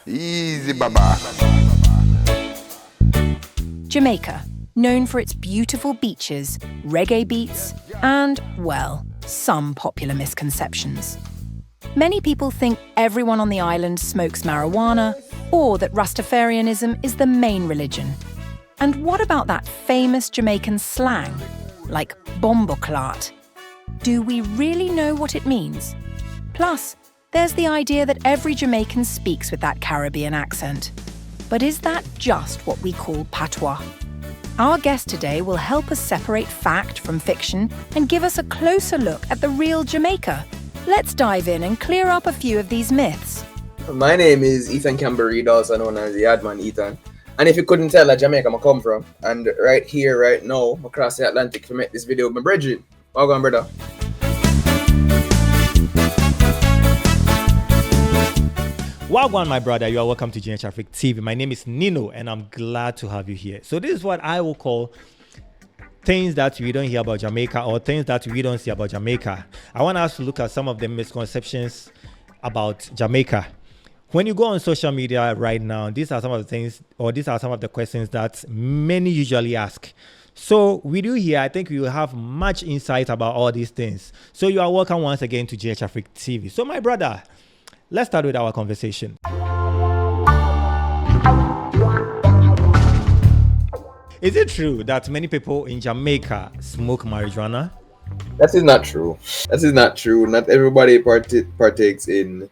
Easy, Baba. Jamaica, known for its beautiful beaches, reggae beats, and, well, some popular misconceptions. Many people think everyone on the island smokes marijuana, or that Rastafarianism is the main religion. And what about that famous Jamaican slang, like Bomboclat? Do we really know what it means? Plus, there's the idea that every Jamaican speaks with that Caribbean accent. But is that just what we call patois? Our guest today will help us separate fact from fiction and give us a closer look at the real Jamaica. Let's dive in and clear up a few of these myths. My name is Ethan Camberreed, also known as the Adman Ethan. And if you couldn't tell, that Jamaica I come from. And right here, right now, across the Atlantic to make this video with my brethren. Welcome, brother. Wagwan, my brother, you are welcome to Giant Traffic TV. My name is Nino, and I'm glad to have you here. So this is what I will call things that we don't hear about Jamaica, or things that we don't see about Jamaica. I want us to look at some of the misconceptions about Jamaica. When you go on social media right now, these are some of the things, or these are some of the questions that many usually ask. So with you here, I think we will have much insight about all these things. So you are welcome once again to Giant Traffic TV. So my brother, let's start with our conversation. Is it true that many people in Jamaica smoke marijuana? That is not true. That is not true. Not everybody partakes in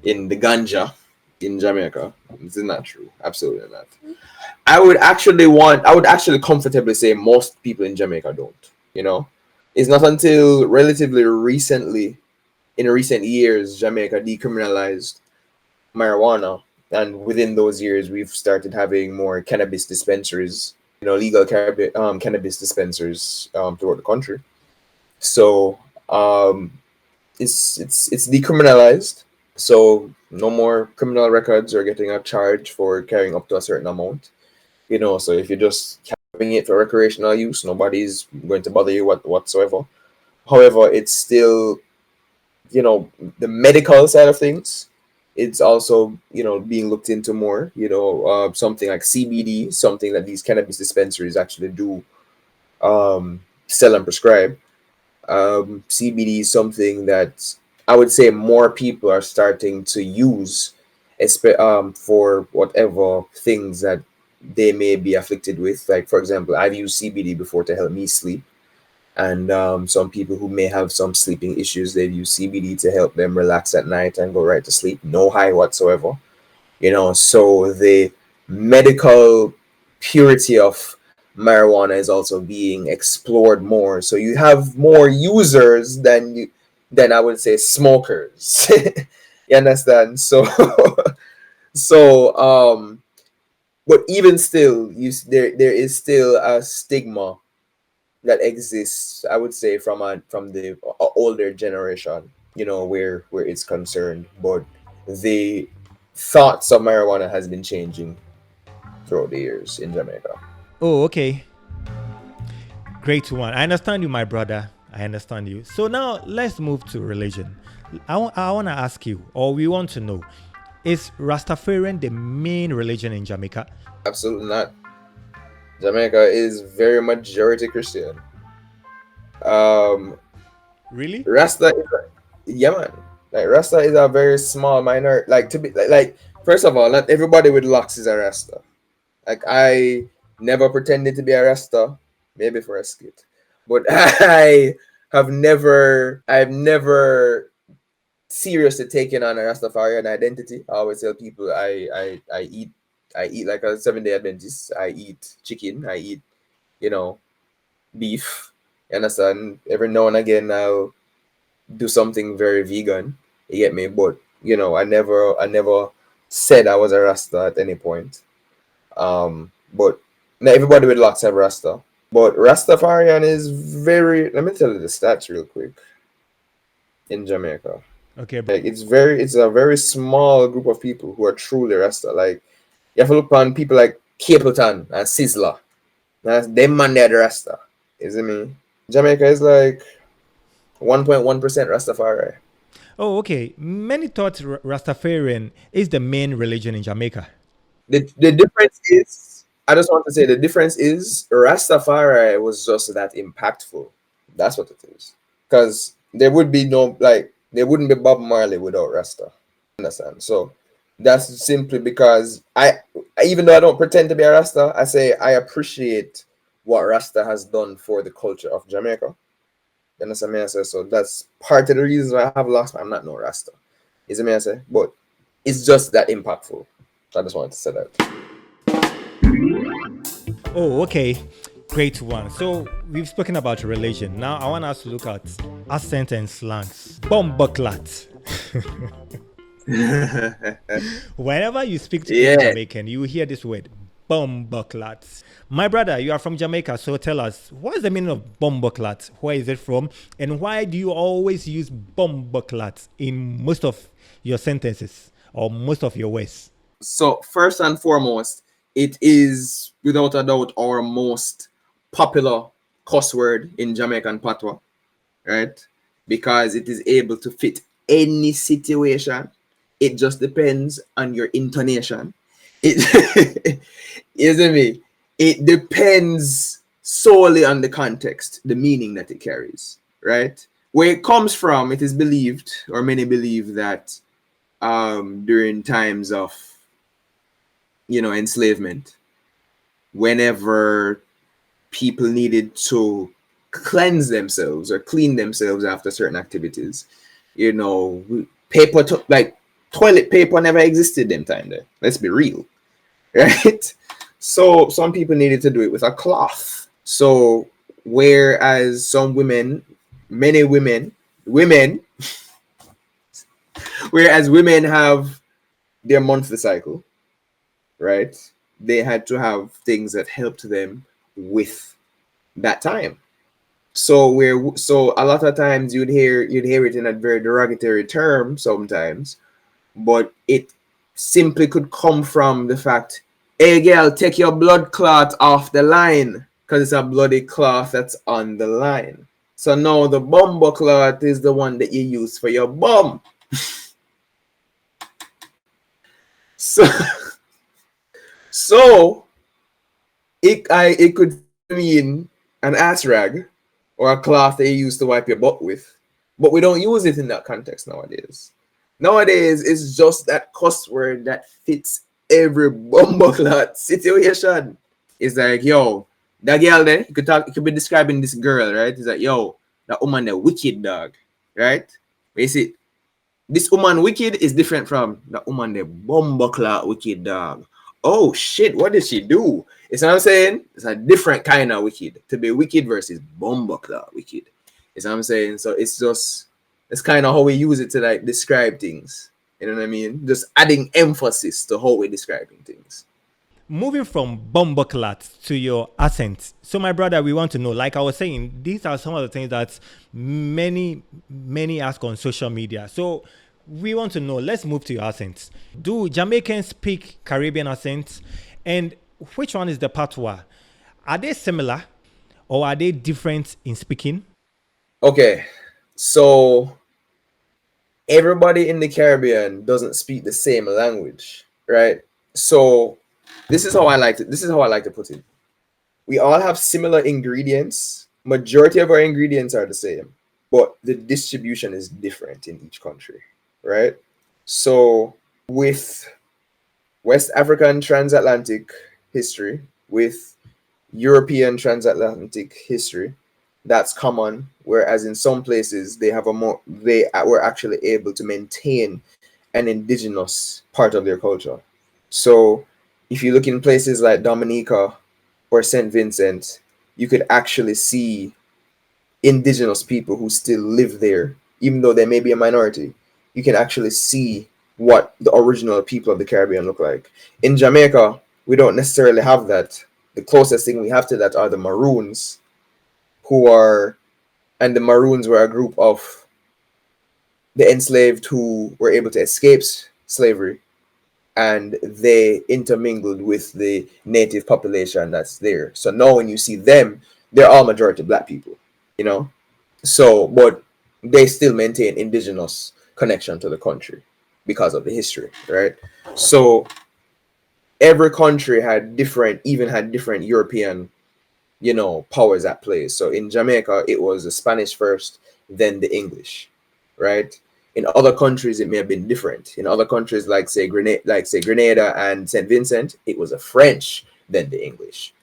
the ganja in Jamaica. This is not true. Absolutely not. I would actually comfortably say most people in Jamaica don't. You know, it's not until relatively recently, in recent years, Jamaica decriminalized marijuana, and within those years, we've started having more cannabis dispensaries, legal cannabis dispensaries throughout the country. So it's decriminalized. So no more criminal records are getting a charge for carrying up to a certain amount. So if you're just having it for recreational use, nobody's going to bother you whatsoever. However, it's still, the medical side of things, it's also, being looked into more, something like CBD, something that these cannabis dispensaries actually do sell and prescribe. CBD is something that I would say more people are starting to use for whatever things that they may be afflicted with. Like, for example, I've used CBD before to help me sleep. And some people who may have some sleeping issues, they've used CBD to help them relax at night and go right to sleep. No high whatsoever. So the medical purity of marijuana is also being explored more. So you have more users than I would say smokers. You understand? So but even still, there is still a stigma that exists, I would say, from the older generation, where it's concerned. But the thoughts of marijuana has been changing throughout the years in Jamaica. Oh, okay. Great one. I understand you, my brother. I understand you. So now let's move to religion. I want to ask you, or we want to know, is Rastafarian the main religion in Jamaica? Absolutely not. Jamaica is very majority Christian. Really? Rasta is man. Like, Rasta is a very small minor. Like, to be like first of all, not everybody with locks is a Rasta. Like, I never pretended to be a Rasta, maybe for a skit, but I've never seriously taken on a Rastafarian identity. I always tell people I eat like a 7-day Adventist. I eat chicken. I eat, beef. You understand? Every now and again, I'll do something very vegan. You get me? But I never said I was a Rasta at any point. But not everybody with locks have Rasta. But Rastafarian is very. Let me tell you the stats real quick. In Jamaica, Okay, bro. like, it's a very small group of people who are truly Rasta. Like, you have to look on people like Capleton and Sizzler. Them man, they're the Rasta. Is it me? Jamaica is like 1.1% Rastafari. Oh, okay. Many thought Rastafarian is the main religion in Jamaica. The difference is, I just want to say the difference is Rastafari was just that impactful. That's what it is. Because there would be no, like, there wouldn't be Bob Marley without Rasta. Understand? So that's simply because even though I don't pretend to be a Rasta, I say I appreciate what Rasta has done for the culture of Jamaica. You understand me? I say? So that's part of the reason why I have lost. I'm not no Rasta. Is it me? I say? But it's just that impactful. I just wanted to say that. Oh, okay. Great one. So we've spoken about religion. Now I want us to look at accent and slangs. Bomboclat. Whenever you speak to any Jamaican, you hear this word, Bomboclat. My brother, you are from Jamaica, so tell us, what is the meaning of Bomboclat? Where is it from? And why do you always use Bomboclat in most of your sentences or most of your words? So first and foremost, it is without a doubt our most popular cuss word in Jamaican patois, right? Because it is able to fit any situation. It just depends on your intonation. It isn't me. It depends solely on the context, the meaning that it carries, right? Where it comes from, it is believed, or many believe that during times of enslavement, whenever people needed to cleanse themselves or clean themselves after certain activities, paper like toilet paper never existed them time there. Let's be real, right? So some people needed to do it with a cloth. So whereas some many women, whereas women have their monthly cycle, right? They had to have things that helped them with that time. So a lot of times you'd hear it in a very derogatory term sometimes, but it simply could come from the fact, hey girl, take your blood clot off the line, because it's a bloody cloth that's on the line. So now the Bomboclat is the one that you use for your bum. So it could mean an ass rag or a cloth that you use to wipe your butt with, but we don't use it in that context nowadays. Nowadays, it's just that cuss word that fits every Bomboclat situation. It's like, yo, that girl there, you could be describing this girl, right? It's like, yo, that woman the wicked dog, right? But you see, this woman wicked is different from the woman the Bomboclat wicked dog. Oh shit, what did she do? It's what I'm saying? It's a different kind of wicked. To be wicked versus Bomboclat wicked. It's what I'm saying? So it's kind of how we use it to like describe things. You know what I mean? Just adding emphasis to how we're describing things. Moving from Bomboclat to your accent. So my brother, we want to know, like I was saying, these are some of the things that many ask on social media. So we want to know, let's move to your accents. Do Jamaicans speak Caribbean accents? And which one is the patois? Are they similar or are they different in speaking? Okay, so everybody in the Caribbean doesn't speak the same language, right? So this is how I like to put it. We all have similar ingredients. Majority of our ingredients are the same, but the distribution is different in each country, right? So with West African transatlantic history, with European transatlantic history, that's common. Whereas in some places they were actually able to maintain an indigenous part of their culture. So if you look in places like Dominica or St. Vincent, you could actually see indigenous people who still live there, even though they may be a minority. You can actually see what the original people of the Caribbean look like. In Jamaica, we don't necessarily have that. The closest thing we have to that are the Maroons, and the Maroons were a group of the enslaved who were able to escape slavery, and they intermingled with the native population that's there. So now when you see them, they're all majority black people, you know? So, but they still maintain indigenous connection to the country because of the history, right? So every country had different European, powers at play. So in Jamaica, it was the Spanish first, then the English, right? In other countries, it may have been different. In other countries, like say Grenada and Saint Vincent, it was a French, then the English.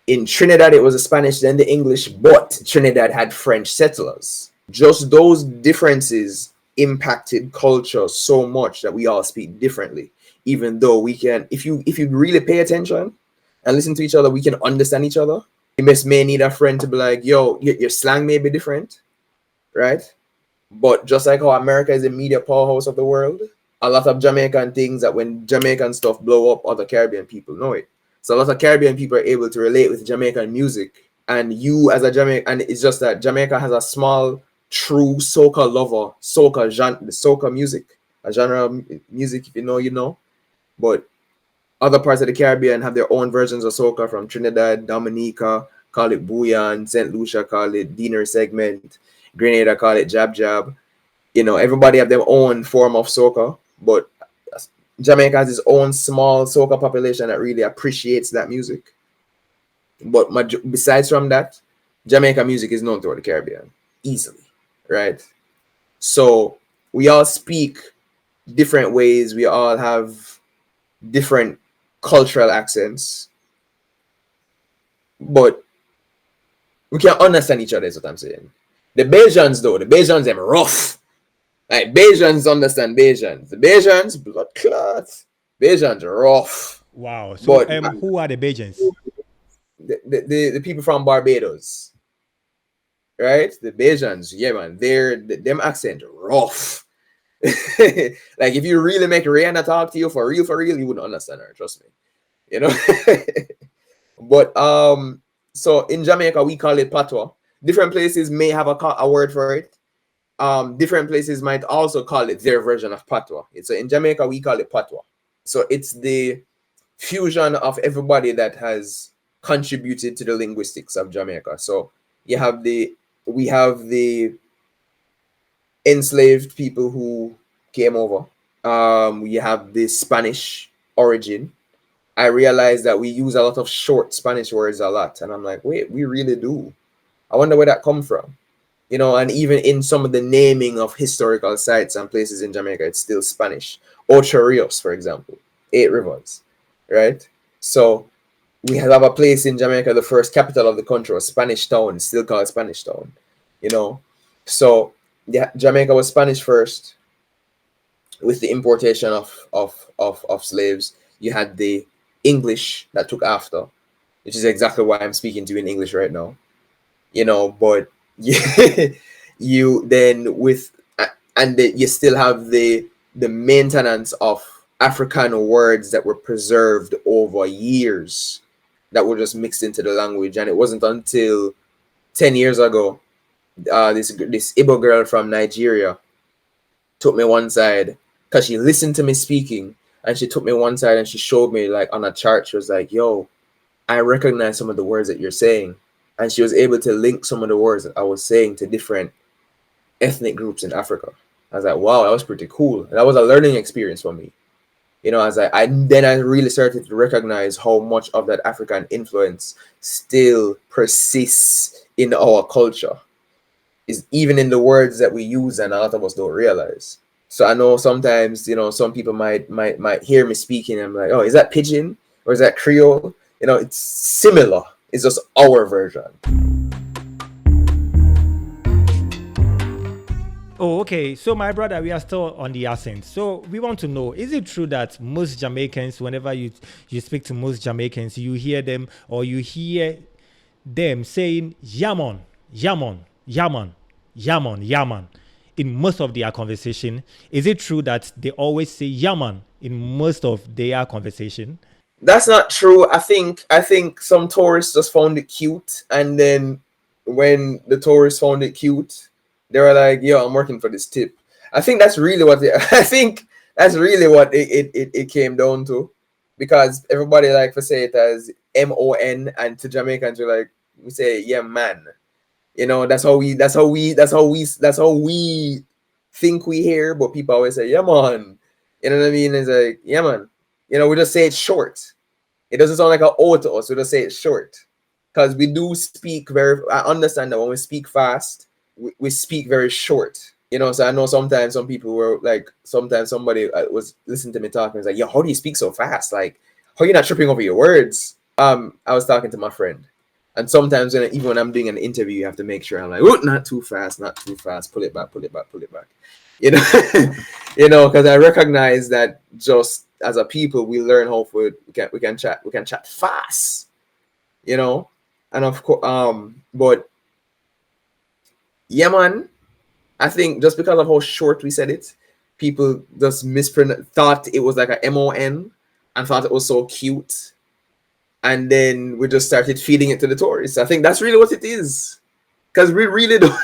In Trinidad, it was the Spanish, then the English, but Trinidad had French settlers. Just those differences impacted culture so much that we all speak differently. Even though we can, if you really pay attention and listen to each other, we can understand each other. You may need a friend to be like, yo, your slang may be different, right? But just like how America is the media powerhouse of the world, a lot of Jamaican things that when Jamaican stuff blow up, other Caribbean people know it. So a lot of Caribbean people are able to relate with Jamaican music. And you as a Jamaican, and it's just that Jamaica has a small, true soca lover, soca music, a genre of music, if you know, you know. But other parts of the Caribbean have their own versions of soca, from Trinidad, Dominica, call it Bouillon, St. Lucia call it Dinner Segment, Grenada call it Jab Jab. Everybody have their own form of soca, but Jamaica has its own small soca population that really appreciates that music. But besides from that, Jamaica music is known throughout the Caribbean easily, right? So we all speak different ways. We all have different cultural accents, but we can understand each other, is what I'm saying. The Bajans, though, them rough. Like, Bajans understand Bajans. The Bajans, blood clots. Bajans are rough. Wow. So But who are the Bajans? the people from Barbados, right? The Bajans, yeah, man, them accent rough. Like, if you really make Rihanna talk to you for real, you wouldn't understand her, trust me. But so in Jamaica we call it patois. Different places may have a word for it. Different places might also call it their version of patois. So in Jamaica we call it patois. So it's the fusion of everybody that has contributed to the linguistics of Jamaica. So we have the enslaved people who came over. We have the Spanish origin. I realized that we use a lot of short Spanish words a lot, and I'm like, wait, we really do. I wonder where that come from. And even in some of the naming of historical sites and places in Jamaica, it's still Spanish. Ocho Rios, for example, 8 rivers, right? So we have a place in Jamaica, the first capital of the country was Spanish Town, still called Spanish Town, So yeah, Jamaica was Spanish first. With the importation of slaves, you had the English that took after, which is exactly why I'm speaking to you in English right now. But you then you still have the maintenance of African words that were preserved over years that were just mixed into the language. And it wasn't until 10 years ago, this Igbo girl from Nigeria took me one side because she listened to me speaking, and she took me one side and she showed me, like, on a chart. She was like, yo, I recognize some of the words that you're saying. And she was able to link some of the words that I was saying to different ethnic groups in Africa. I was like, wow, that was pretty cool. And that was a learning experience for me. I really started to recognize how much of that African influence still persists in our culture, is even in the words that we use and a lot of us don't realize. So I know sometimes, some people might hear me speaking and I'm like, oh, is that Pidgin or is that Creole? It's similar. It's just our version. Oh, okay. So, my brother, we are still on the accent. So, we want to know, is it true that most Jamaicans, whenever you speak to most Jamaicans, you hear them saying yamon, yamon, yamon, yamon, yamon in most of their conversation? Is it true that they always say yaman in most of their conversation? That's not true. I think some tourists just found it cute, and then when the tourists found it cute, they were like, yo, I'm working for this tip. I think that's really what it came down to, because everybody like to say it as MON, and to Jamaicans we say yeah man. You know, that's how we think we hear, but people always say, yeah man. You know what I mean? It's like, yeah man. You know, we just say it short. It doesn't sound like an O to us, we just say it short. Because we do speak I understand that when we speak fast, we speak very short. You know, so I know sometimes some people were like, sometimes somebody was listening to me talking, was like, yo, how do you speak so fast? Like, how are you not tripping over your words? I was talking to my friend. And sometimes even when I'm doing an interview, you have to make sure I'm like, oh, not too fast, pull it back, pull it back, pull it back. You know, you know, because I recognize that just as a people, we learn how we can chat fast, you know, and of course, but yeah, man, I think just because of how short we said it, people just thought it was like a MON and thought it was so cute, and then we just started feeding it to the tourists. I think that's really what it is, because we really don't.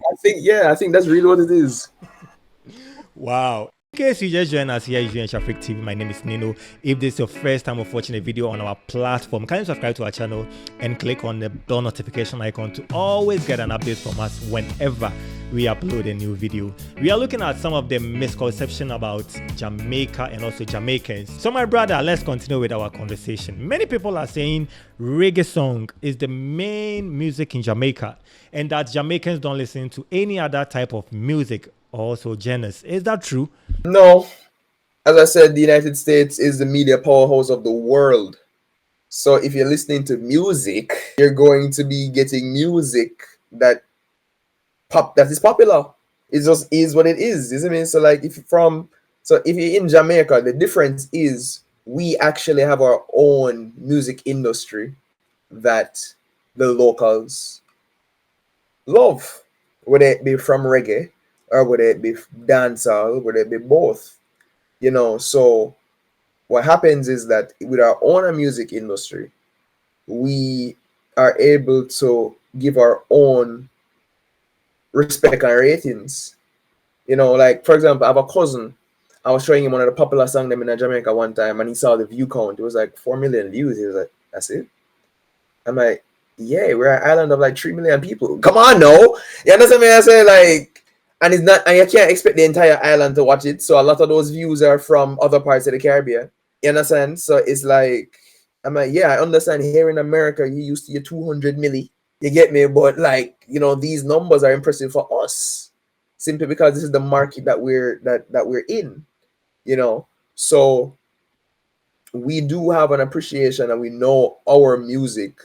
I think that's really what it is. Wow. In case you just joined us here at GN Traffic TV, my name is Nino. If this is your first time of watching a video on our platform, can you subscribe to our channel and click on the bell notification icon to always get an update from us whenever we upload a new video. We are looking at some of the misconceptions about Jamaica and also Jamaicans. So my brother, let's continue with our conversation. Many people are saying reggae song is the main music in Jamaica and that Jamaicans don't listen to any other type of music, also genres. Is that true? No, as I said, the United States is the media powerhouse of the world. So if you're listening to music, you're going to be getting music that is popular. It just is what it is. You see what I mean? So like if you're in Jamaica, the difference is we actually have our own music industry that the locals love, whether it be from reggae or whether it be dancehall, whether it be both. You know, so what happens is that with our own music industry, we are able to give our own respect and ratings. You know, like for example, I have a cousin. I was showing him one of the popular songs them in Jamaica one time, and he saw the view count. It was like 4 million views. He was like, "That's it." I'm like, "Yeah, we're an island of like 3 million people. Come on, no, you understand me? I say like, and it's not, and you can't expect the entire island to watch it. So a lot of those views are from other parts of the Caribbean. You understand? So it's like, I'm like, yeah, I understand. Here in America, you used to your 200 milli. You get me? But like, you know, these numbers are impressive for us simply because this is the market that we're in. You know, so we do have an appreciation and we know our music.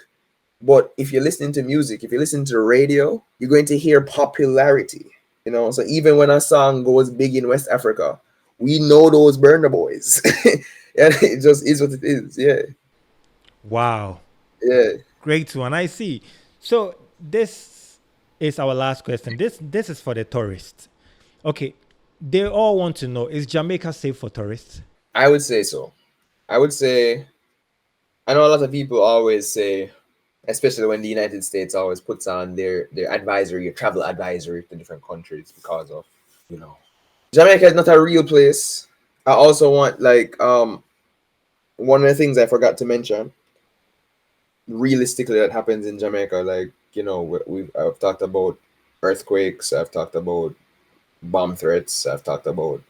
But if you're listening to music, if you listen to the radio, you're going to hear popularity. You know, so even when a song goes big in West Africa, we know those Burna Boys. And it just is what it is. Yeah. Wow. Yeah. Great one. I see. So this is our last question. This is for the tourists. Okay. They all want to know, is Jamaica safe for tourists? I would say so. I would say, I know a lot of people always say, especially when the United States always puts on their advisory, your travel advisory to different countries because of, you know, Jamaica is not a real place. I also want like one of the things I forgot to mention realistically that happens in Jamaica, like, you know, I've talked about earthquakes, I've talked about bomb threats, I've talked about,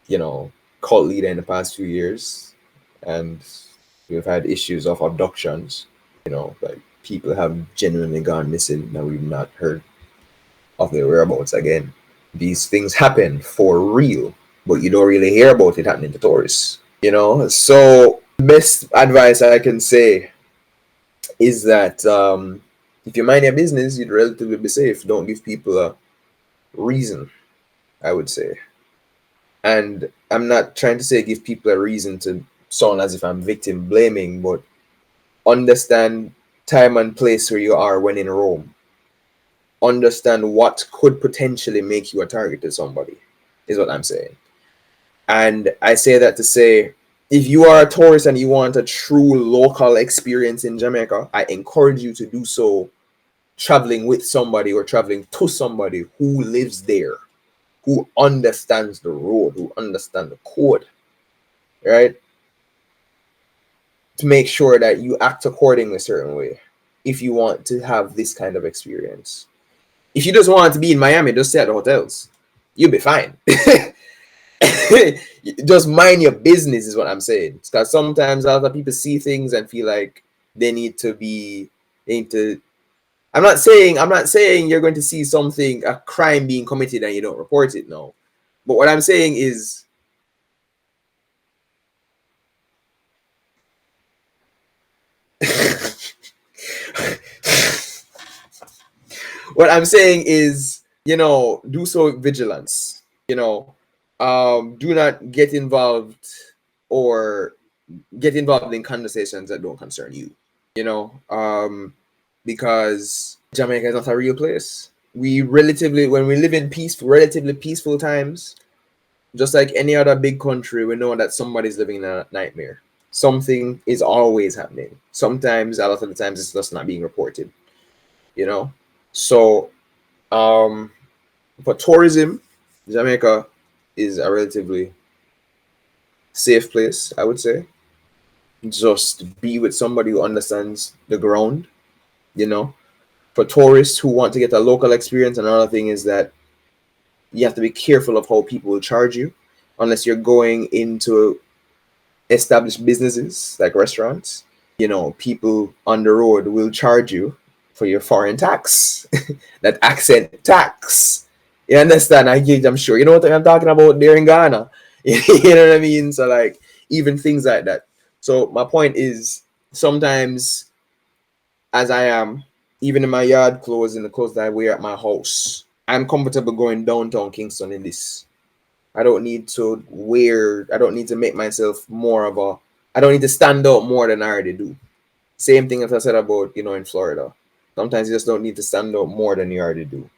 you know, cult leader in the past few years, and we've had issues of abductions. You know, like people have genuinely gone missing and we've not heard of their whereabouts again. These things happen for real, but you don't really hear about it happening to tourists. You know, so best advice I can say is that if you mind your business, you'd relatively be safe. Don't give people a reason, I would say. And I'm not trying to say give people a reason to sound as if I'm victim blaming, but understand time and place where you are when in Rome. Understand what could potentially make you a target to somebody, is what I'm saying. And I say that to say, if you are a tourist and you want a true local experience in Jamaica, I encourage you to do so traveling with somebody or traveling to somebody who lives there, who understands the road, who understands the code, right? to make sure that you act accordingly a certain way if you want to have this kind of experience. If you just want to be in Miami, just stay at the hotels. You'll be fine. Just mind your business is what I'm saying. Because sometimes other people see things and feel like they need to. I'm not saying you're going to see something, a crime being committed and you don't report it, no. But what I'm saying is what I'm saying is, do so with vigilance. Do not get involved in conversations that don't concern you. Because Jamaica is not a real place. When we live in relatively peaceful times, just like any other big country, we know that somebody's living in a nightmare. Something is always happening. Sometimes, a lot of the times, it's just not being reported. So, for tourism, Jamaica is a relatively safe place, I would say. Just be with somebody who understands the ground, For tourists who want to get a local experience, another thing is that you have to be careful of how people will charge you, unless you're going into established businesses like restaurants. People on the road will charge you for your foreign tax, that accent tax. You understand? I'm sure you know what I'm talking about there in Ghana. You know what I mean? So like even things like that. So my point is, sometimes, as I am, even in my yard clothes and the clothes that I wear at my house, I'm comfortable going downtown Kingston in this. I don't need to make myself I don't need to stand out more than I already do. Same thing as I said about, in Florida. Sometimes you just don't need to stand out more than you already do.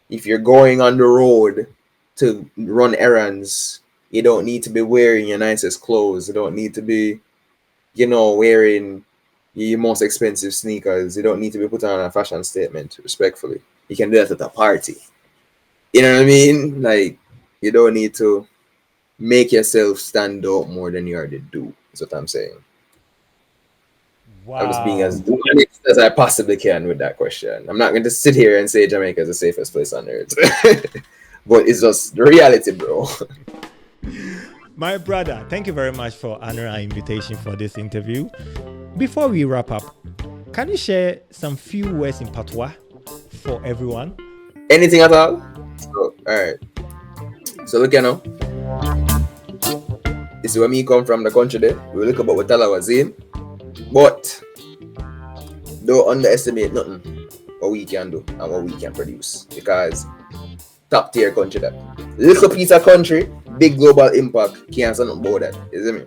If you're going on the road to run errands, you don't need to be wearing your nicest clothes. You don't need to be, wearing your most expensive sneakers. You don't need to be putting on a fashion statement, respectfully. You can do that at a party. You know what I mean? Like, you don't need to make yourself stand out more than you already do, is what I'm saying. Wow. I'm just being as honest as I possibly can with that question. I'm not going to sit here and say Jamaica is the safest place on earth. But it's just the reality, bro. My brother, thank you very much for honoring our invitation for this interview. Before we wrap up, can you share some few words in Patois for everyone? Anything at all? So, all right. So look, this is where me come from, the country there. We look about what Tala was saying. But don't underestimate nothing what we can do and what we can produce. Because top tier country that. Little piece of country, big global impact, can't say nothing about that. You see me?